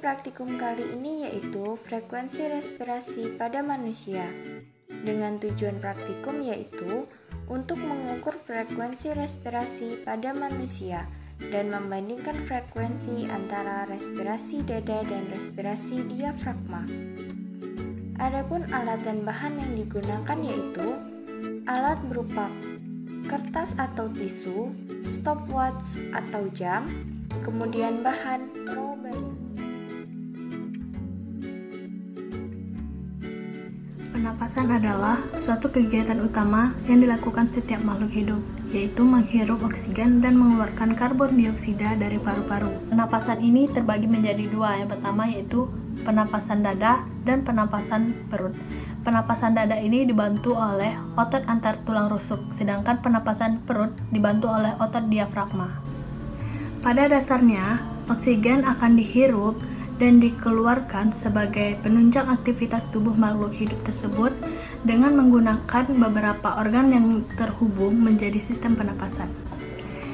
praktikum kali ini yaitu frekuensi respirasi pada manusia. Dengan tujuan praktikum yaitu untuk mengukur frekuensi respirasi pada manusia dan membandingkan frekuensi antara respirasi dada dan respirasi diafragma. Adapun alat dan bahan yang digunakan yaitu alat berupa kertas atau tisu, stopwatch atau jam, kemudian bahan probarius. Pernapasan adalah suatu kegiatan utama yang dilakukan setiap makhluk hidup, yaitu menghirup oksigen dan mengeluarkan karbon dioksida dari paru-paru. Pernapasan ini terbagi menjadi dua. Yang pertama yaitu penapasan dada dan penapasan perut. Penapasan dada ini dibantu oleh otot antar tulang rusuk, sedangkan penapasan perut dibantu oleh otot diafragma. Pada dasarnya, oksigen akan dihirup dan dikeluarkan sebagai penunjang aktivitas tubuh makhluk hidup tersebut dengan menggunakan beberapa organ yang terhubung menjadi sistem penapasan.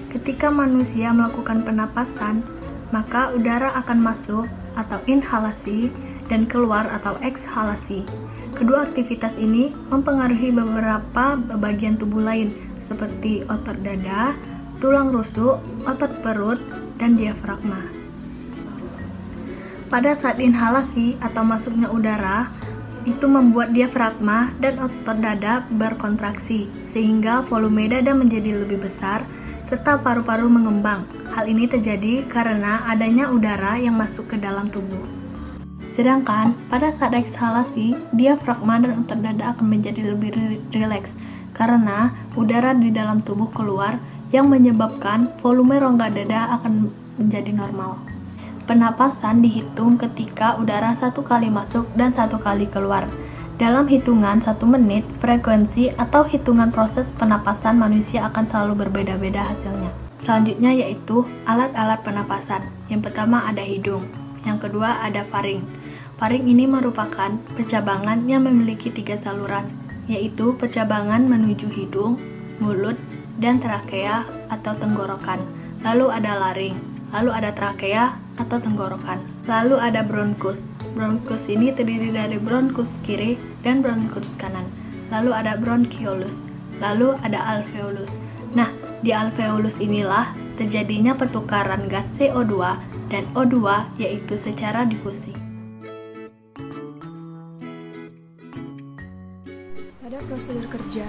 Ketika manusia melakukan penapasan, maka udara akan masuk atau inhalasi dan keluar atau ekshalasi. Kedua aktivitas ini mempengaruhi beberapa bagian tubuh lain seperti otot dada, tulang rusuk, otot perut, dan diafragma. Pada saat inhalasi atau masuknya udara, itu membuat diafragma dan otot dada berkontraksi, sehingga volume dada menjadi lebih besar, serta paru-paru mengembang. Hal ini terjadi karena adanya udara yang masuk ke dalam tubuh. Sedangkan pada saat ekshalasi, diafragma dan otot dada akan menjadi lebih rileks, karena udara di dalam tubuh keluar yang menyebabkan volume rongga dada akan menjadi normal. Penapasan dihitung ketika udara 1 kali masuk dan 1 kali keluar. Dalam hitungan 1 menit, frekuensi atau hitungan proses penapasan manusia akan selalu berbeda-beda hasilnya. Selanjutnya yaitu alat-alat penapasan. Yang pertama ada hidung, yang kedua ada faring. Faring ini merupakan percabangan yang memiliki 3 saluran, yaitu percabangan menuju hidung, mulut, dan trakea atau tenggorokan. Lalu ada laring, lalu ada trakea atau tenggorokan. Lalu ada bronkus. Bronkus ini terdiri dari bronkus kiri dan bronkus kanan. Lalu ada bronchiolus. Lalu ada alveolus. Nah, di alveolus inilah terjadinya pertukaran gas CO2 dan O2 yaitu secara difusi. Pada prosedur kerja,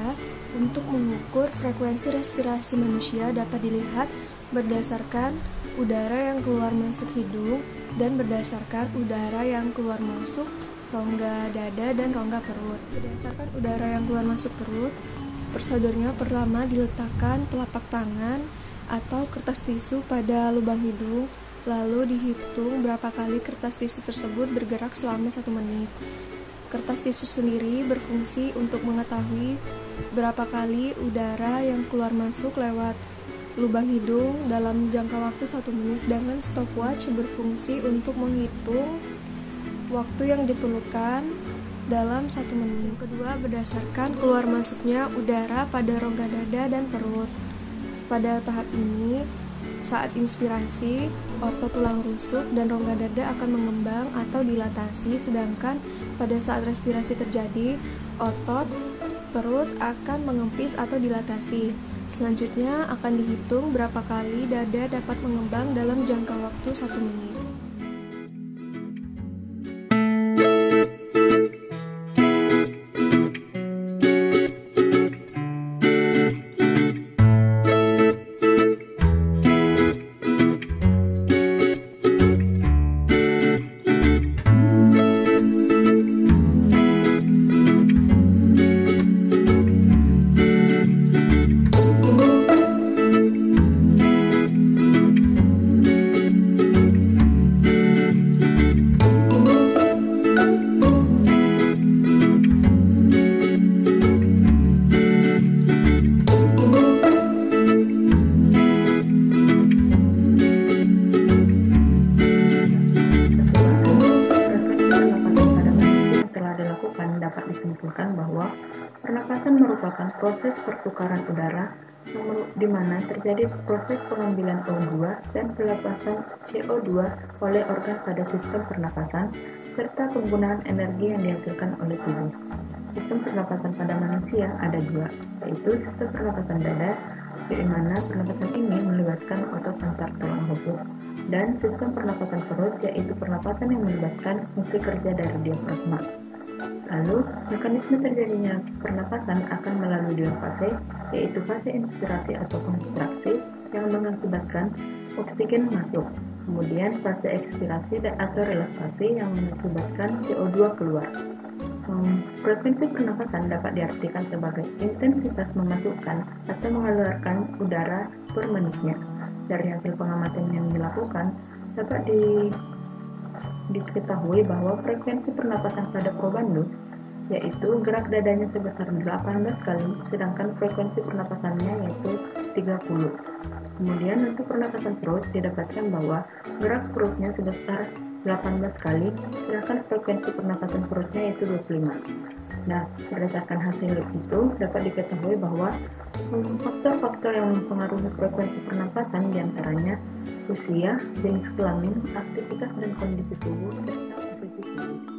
untuk mengukur frekuensi respirasi manusia dapat dilihat berdasarkan udara yang keluar masuk hidung dan berdasarkan udara yang keluar masuk rongga dada dan rongga perut. Berdasarkan udara yang keluar masuk perut, prosedurnya pertama diletakkan telapak tangan atau kertas tisu pada lubang hidung, lalu dihitung berapa kali kertas tisu tersebut bergerak selama 1 menit. Kertas tisu sendiri berfungsi untuk mengetahui berapa kali udara yang keluar masuk lewat lubang hidung dalam jangka waktu 1 menit, sedangkan stopwatch berfungsi untuk menghitung waktu yang diperlukan dalam 1 menit. Kedua, berdasarkan keluar masuknya udara pada rongga dada dan perut. Pada tahap ini, saat inspirasi, otot tulang rusuk dan rongga dada akan mengembang atau dilatasi, sedangkan pada saat respirasi terjadi, otot perut akan mengempis atau dilatasi. Selanjutnya akan dihitung berapa kali dada dapat mengembang dalam jangka waktu 1 menit. merupakan proses pertukaran udara di mana terjadi proses pengambilan O2 dan pelepasan CO2 oleh organ pada sistem pernapasan, serta penggunaan energi yang dihasilkan oleh tubuh. Sistem pernapasan pada manusia ada dua, yaitu sistem pernapasan dada, di mana pernapasan ini melibatkan otot antar tulang rusuk, dan sistem pernapasan perut, yaitu pernapasan yang melibatkan fungsi kerja dari diafragma. Lalu, mekanisme terjadinya pernapasan akan melalui dua fase, yaitu fase inspirasi atau kontraksi yang mengakibatkan oksigen masuk, kemudian fase ekspirasi atau relaksasi yang mengakibatkan CO2 keluar. Frekuensi pernapasan dapat diartikan sebagai intensitas memasukkan atau mengeluarkan udara per menitnya. Dari hasil pengamatan yang dilakukan, dapat diketahui bahwa frekuensi pernapasan pada probandus, yaitu gerak dadanya sebesar 18 kali, sedangkan frekuensi pernapasannya yaitu 30. Kemudian untuk pernapasan perut didapatkan bahwa gerak perutnya sebesar 18 kali, sedangkan frekuensi pernapasan perutnya yaitu 25. Nah, berdasarkan hasil itu dapat diketahui bahwa faktor-faktor yang mempengaruhi frekuensi pernapasan diantaranya usia, jenis kelamin, aktivitas dan kondisi tubuh, serta posisi tubuh.